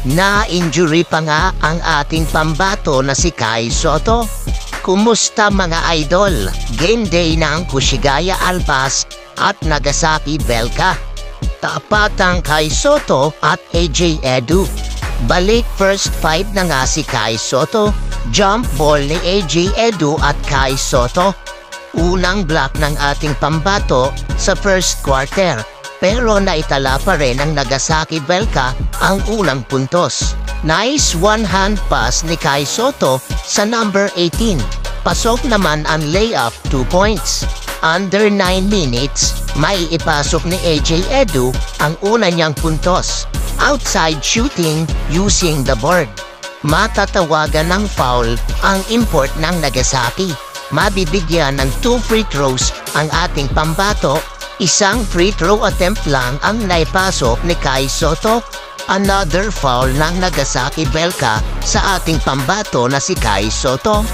Na-injury pa nga ang ating pambato na si Kai Sotto. Kumusta mga idol? Game day na ang Kushigaya Alpas at Nagasaki Velka. Tapat ang Kai Sotto at AJ Edu. Balik first 5 na nga si Kai Sotto. Jump ball ni AJ Edu at Kai Sotto. Unang block ng ating pambato sa first quarter. Pero naitala pa rin ng Nagasaki Velka ang unang puntos. Nice one-hand pass ni Kai Sotto sa number 18. Pasok naman ang layup 2 points. Under 9 minutes, may ipasok ni AJ Edu ang una niyang puntos. Outside shooting using the board. Matatawagan ng foul ang import ng Nagasaki. Mabibigyan ng 2 free throws ang ating pambato. Isang free throw attempt lang ang naipasok ni Kai Sotto. Another foul ng Nagasaki Velka sa ating pambato na si Kai Sotto.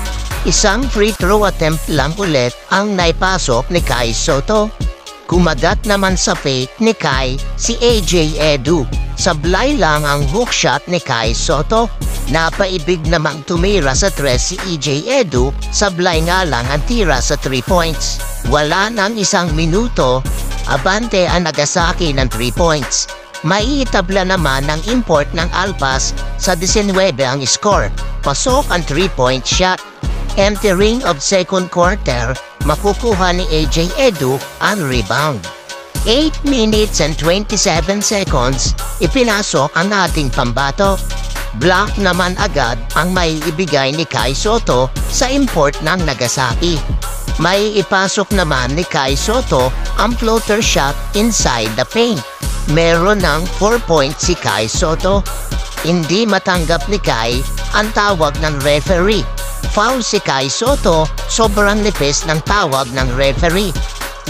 Isang free throw attempt lang ulit ang naipasok ni Kai Sotto. Kumagat naman sa fake ni Kai si AJ Edu. Sablay lang ang hook shot ni Kai Sotto. Napaibig namang tumira sa 3 si EJ Edu, sablay nga lang ang tira sa 3 points. Wala nang 1 minuto, abante ang Nagasaki ng 3 points. Maiitabla naman ng import ng Alpas sa 19 ang score. Pasok ang 3-point shot. Entering of second quarter, makukuha ni AJ Edu ang rebound. 8 minutes and 27 seconds, ipinasok ang ating pambato. Block naman agad ang may ibigay ni Kai Sotto sa import ng Nagasaki. May ipasok naman ni Kai Sotto ang floater shot inside the paint. Meron ng 4 points si Kai Sotto. Hindi matanggap ni Kai ang tawag ng referee. Foul si Kai Sotto, sobrang nipis ng tawag ng referee.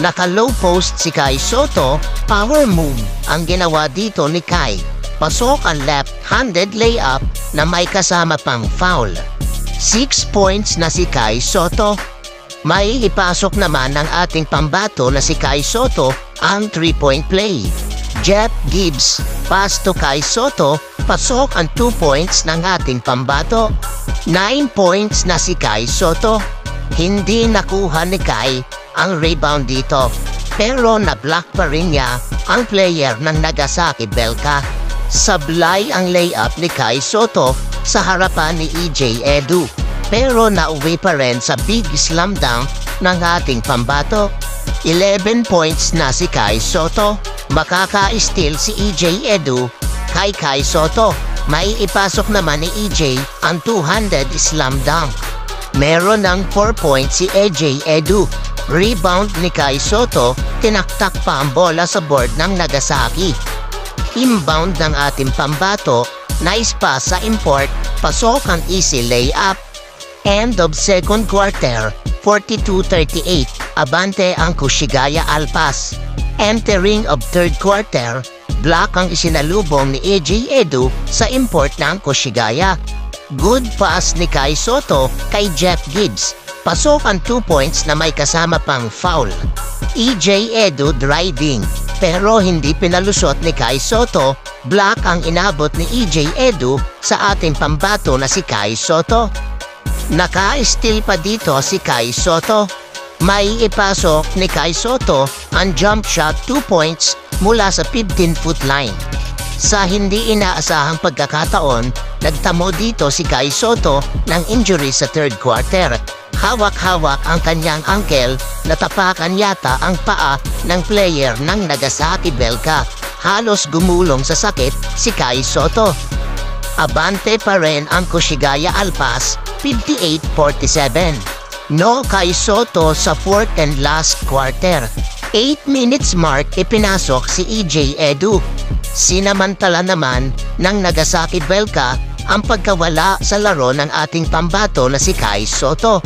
Naka-low post si Kai Sotto, power move ang ginawa dito ni Kai. Pasok ang left-handed layup na may kasama pang foul. 6 points na si Kai Sotto. May ipasok naman ng ating pambato na si Kai Sotto ang 3-point play. Jeff Gibbs, pass to Kai Sotto, pasok ang 2 points ng ating pambato. 9 points na si Kai Sotto. Hindi nakuha ni Kai ang rebound dito, pero na-block pa rin niya ang player ng Nagasaki Velka. Sablay ang layup ni Kai Sotto sa harapan ni EJ Edu, pero nauwi pa rin sa big slam dunk ng ating pambato. 11 points na si Kai Sotto. Makaka-steal si EJ Edu kay Kai Sotto. May ipasok naman ni EJ ang two-handed slam dunk. Meron ng 4 points si EJ Edu. Rebound ni Kai Sotto, tinaktak pa ang bola sa board ng Nagasaki. Inbound ng ating pambato, nice pass sa import, pasok ang easy layup. End of second quarter, 42-38, abante ang Kushigaya Alpas. Entering of third quarter, block ang isinalubong ni AJ Edu sa import ng Kushigaya. Good pass ni Kai Sotto kay Jeff Gibbs. Pasok ang 2 points na may kasama pang foul. EJ Edu driving, pero hindi pinalusot ni Kai Sotto. Block ang inabot ni EJ Edu sa ating pambato na si Kai Sotto. Naka-steal pa dito si Kai Sotto. May ipasok ni Kai Sotto ang jump shot 2 points mula sa 15-foot line. Sa hindi inaasahang pagkakataon, nagtamo dito si Kai Sotto ng injury sa third quarter. Hawak-hawak ang kanyang ankle, natapakan yata ang paa ng player ng Nagasaki Velka. Halos gumulong sa sakit si Kai Sotto. Abante pa rin ang Kushigaya Alpas, 58-47. No Kai Sotto sa fourth and last quarter. 8 minutes mark ipinasok si EJ Edu. Sinamantala naman ng Nagasaki Velka ang pagkawala sa laro ng ating pambato na si Kai Sotto.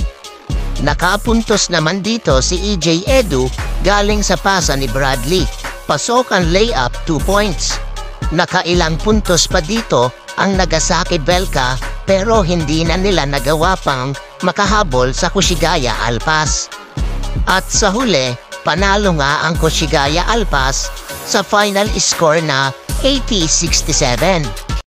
Nakapuntos naman dito si EJ Edu galing sa pasa ni Bradley. Pasok ang layup 2 points. Nakailang puntos pa dito ang Nagasaki Velka, pero hindi na nila nagawa pang makahabol sa Kushigaya Alpas. At sa huli, panalo nga ang Kushigaya Alpas sa final score na 80-67.